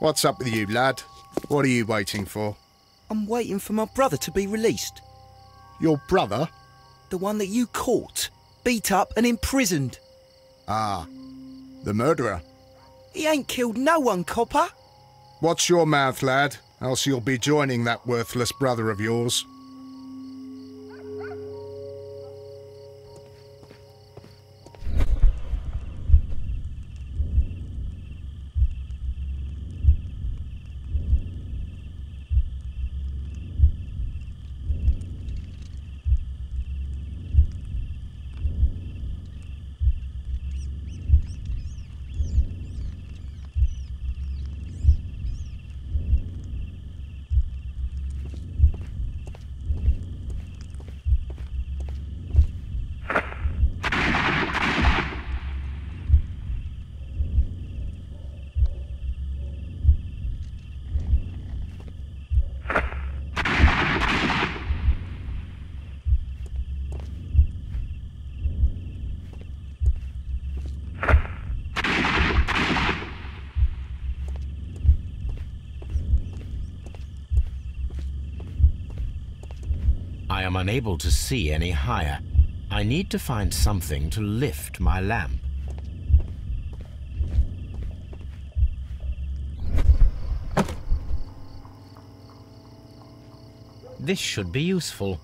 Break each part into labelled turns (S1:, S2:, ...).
S1: What's up with you, lad? What are you waiting for?
S2: I'm waiting for my brother to be released.
S1: Your brother?
S2: The one that you caught, beat up and imprisoned.
S1: Ah, the murderer.
S2: He ain't killed no one, copper.
S1: Watch your mouth, lad, else you'll be joining that worthless brother of yours.
S3: I am unable to see any higher. I need to find something to lift my lamp. This should be useful.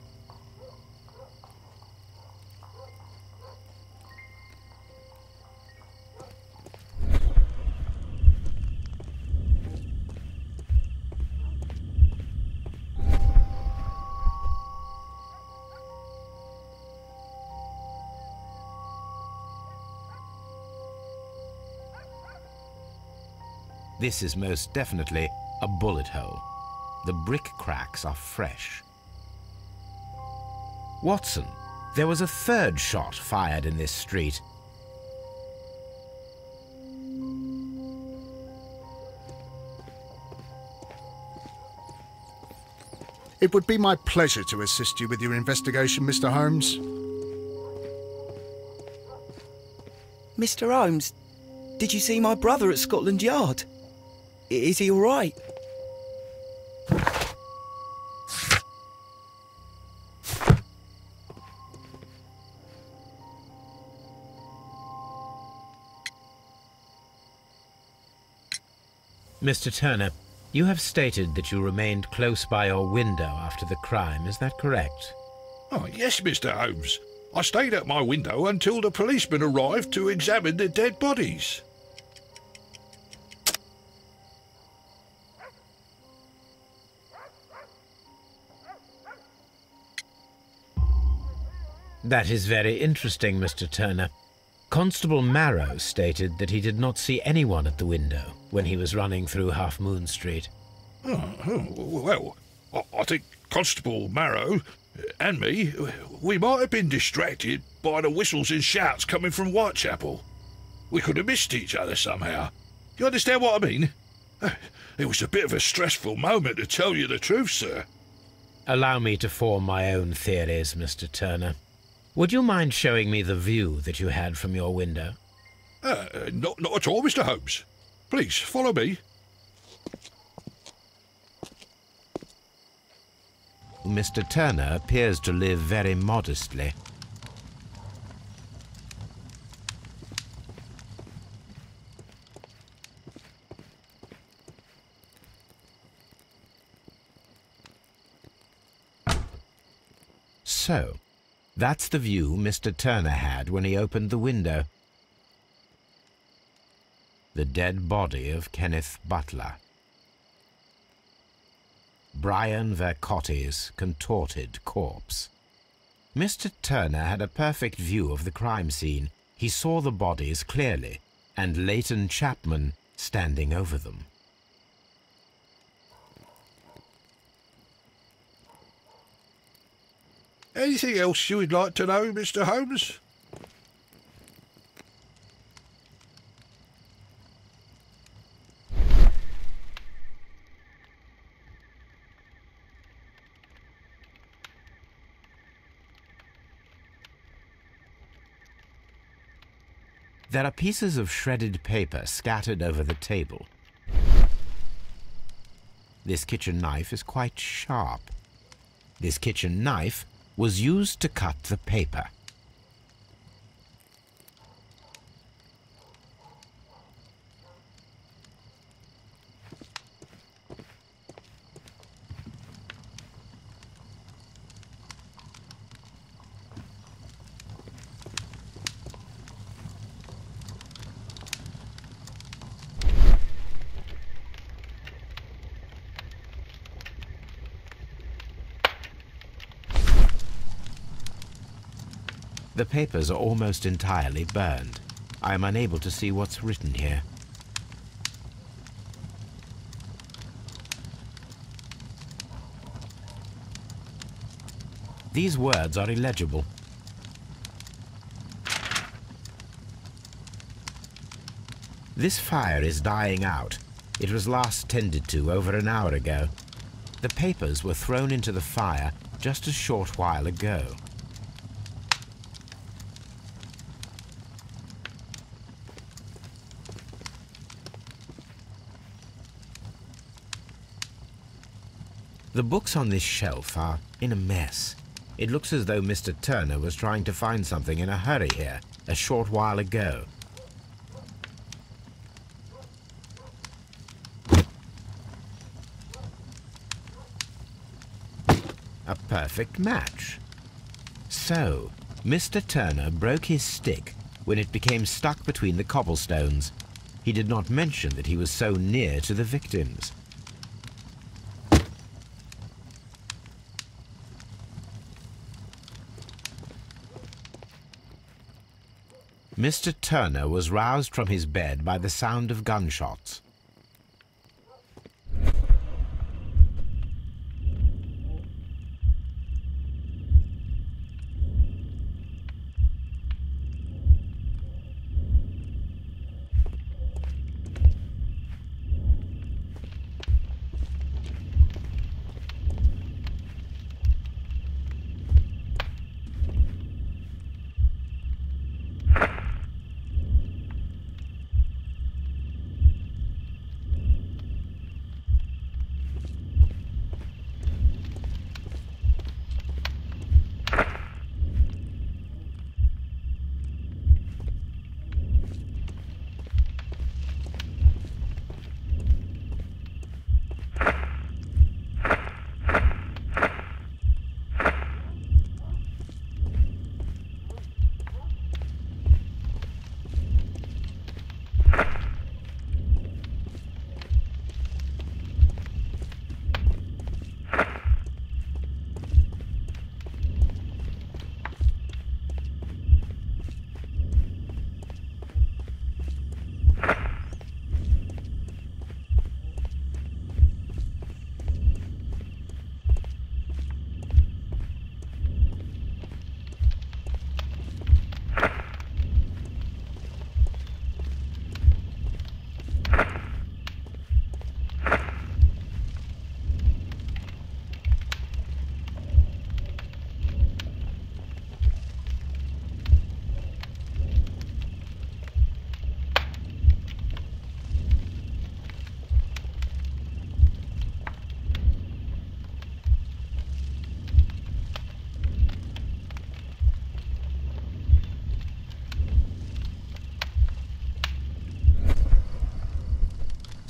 S3: This is most definitely a bullet hole. The brick cracks are fresh. Watson, there was a third shot fired in this street.
S1: It would be my pleasure to assist you with your investigation, Mr. Holmes.
S2: Mr. Holmes, did you see my brother at Scotland Yard? Is he all right?
S3: Mr. Turner, you have stated that you remained close by your window after the crime, is that correct?
S4: Oh, yes, Mr. Holmes. I stayed at my window until the policeman arrived to examine the dead bodies.
S3: That is very interesting, Mr. Turner. Constable Marrow stated that he did not see anyone at the window when he was running through Half Moon Street.
S4: Well, I think Constable Marrow and me, we might have been distracted by the whistles and shouts coming from Whitechapel. We could have missed each other somehow. You understand what I mean? It was a bit of a stressful moment, to tell you the truth, sir.
S3: Allow me to form my own theories, Mr. Turner. Would you mind showing me the view that you had from your window?
S4: Not at all, Mr. Holmes. Please, follow me.
S3: Mr. Turner appears to live very modestly. So, that's the view Mr. Turner had when he opened the window. The dead body of Kenneth Butler. Brian Vercotti's contorted corpse. Mr. Turner had a perfect view of the crime scene. He saw the bodies clearly, and Leighton Chapman standing over them.
S4: Anything else you would like to know, Mr. Holmes?
S3: There are pieces of shredded paper scattered over the table. This kitchen knife is quite sharp. This kitchen knife was used to cut the paper. The papers are almost entirely burned. I am unable to see what's written here. These words are illegible. This fire is dying out. It was last tended to over an hour ago. The papers were thrown into the fire just a short while ago. The books on this shelf are in a mess. It looks as though Mr. Turner was trying to find something in a hurry here a short while ago. A perfect match. So, Mr. Turner broke his stick when it became stuck between the cobblestones. He did not mention that he was so near to the victims. Mr. Turner was roused from his bed by the sound of gunshots.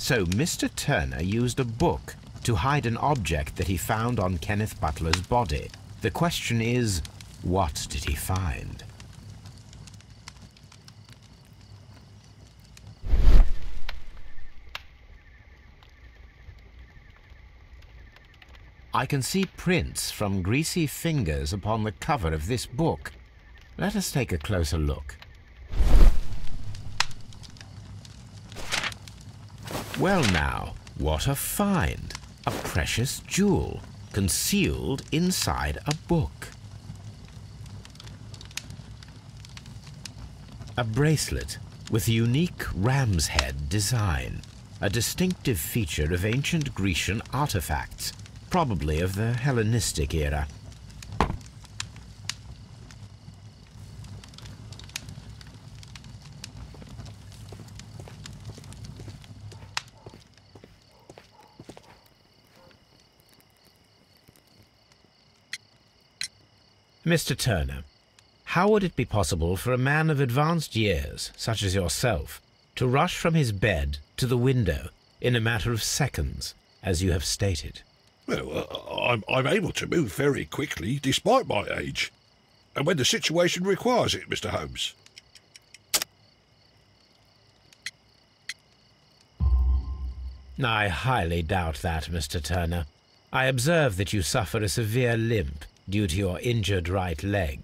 S3: So Mr. Turner used a book to hide an object that he found on Kenneth Butler's body. The question is, what did he find? I can see prints from greasy fingers upon the cover of this book. Let us take a closer look. Well now, what a find! A precious jewel, concealed inside a book. A bracelet with a unique ram's head design, a distinctive feature of ancient Grecian artifacts, probably of the Hellenistic era. Mr. Turner, how would it be possible for a man of advanced years, such as yourself, to rush from his bed to the window in a matter of seconds, as you have stated?
S4: Well, I'm able to move very quickly, despite my age. And when the situation requires it, Mr. Holmes.
S3: I highly doubt that, Mr. Turner. I observe that you suffer a severe limp due to your injured right leg.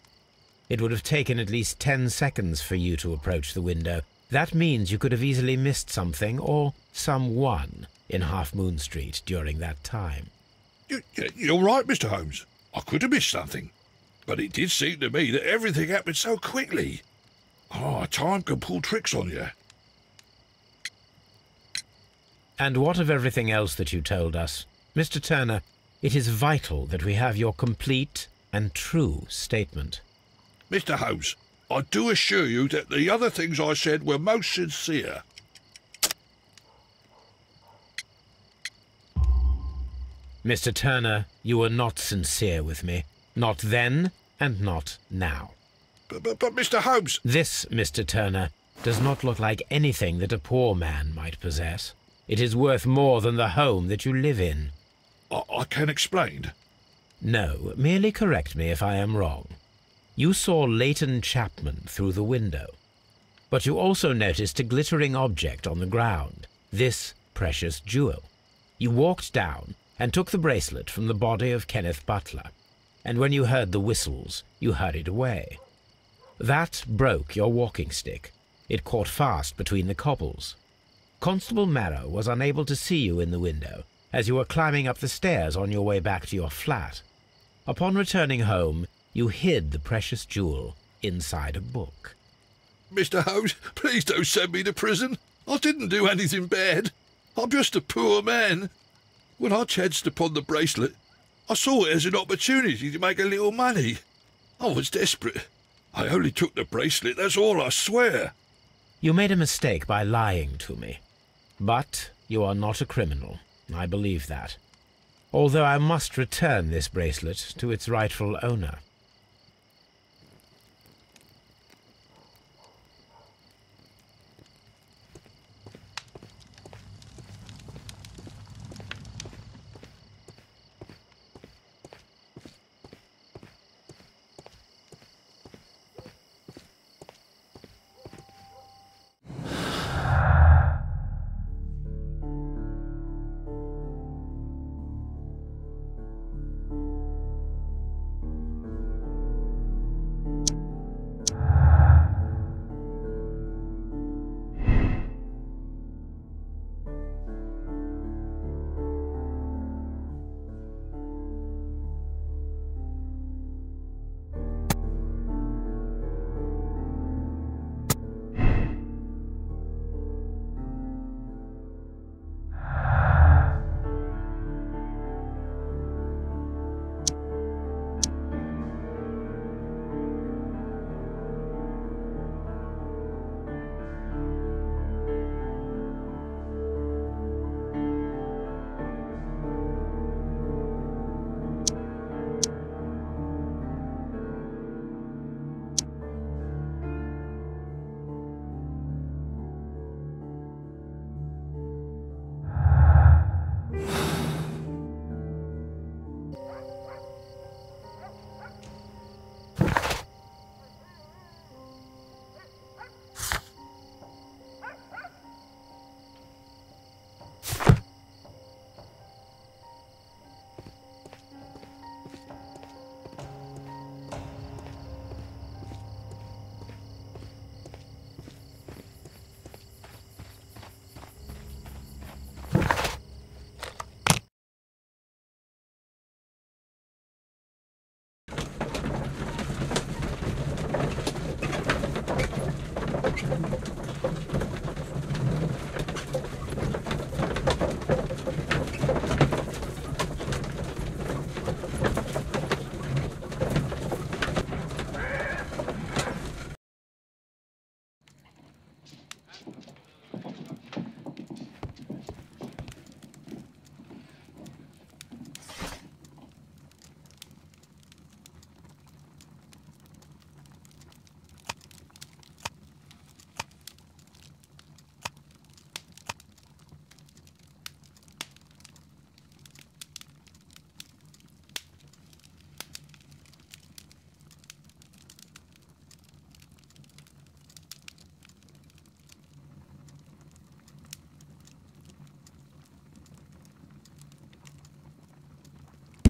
S3: It would have taken at least 10 seconds for you to approach the window. That means you could have easily missed something or someone in Half Moon Street during that time.
S4: You're right, Mr. Holmes. I could have missed something. But it did seem to me that everything happened so quickly. Time can pull tricks on you.
S3: And what of everything else that you told us? Mr. Turner, it is vital that we have your complete and true statement.
S4: Mr. Holmes, I do assure you that the other things I said were most sincere.
S3: Mr. Turner, you were not sincere with me. Not then, and not now.
S4: But Mr. Holmes...
S3: This, Mr. Turner, does not look like anything that a poor man might possess. It is worth more than the home that you live in.
S4: I can explain.
S3: No, merely correct me if I am wrong. You saw Leighton Chapman through the window, but you also noticed a glittering object on the ground, this precious jewel. You walked down and took the bracelet from the body of Kenneth Butler, and when you heard the whistles, you hurried away. That broke your walking stick. It caught fast between the cobbles. Constable Marrow was unable to see you in the window as you were climbing up the stairs on your way back to your flat. Upon returning home, you hid the precious jewel inside a book.
S4: Mr. Holmes, please don't send me to prison. I didn't do anything bad. I'm just a poor man. When I chanced upon the bracelet, I saw it as an opportunity to make a little money. I was desperate. I only took the bracelet, that's all, I swear.
S3: You made a mistake by lying to me. But you are not a criminal. I believe that. Although I must return this bracelet to its rightful owner.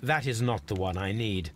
S3: That is not the one I need.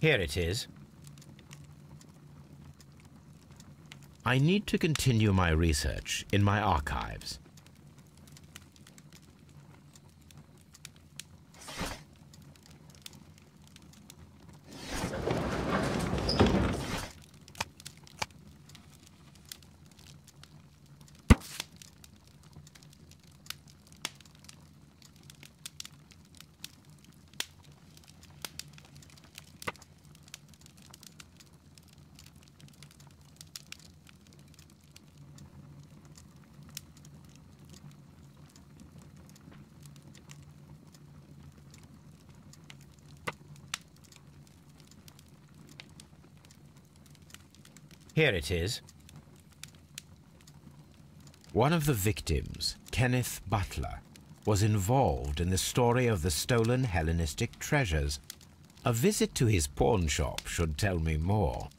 S3: Here it is. I need to continue my research in my archives. Here it is. One of the victims, Kenneth Butler, was involved in the story of the stolen Hellenistic treasures. A visit to his pawn shop should tell me more.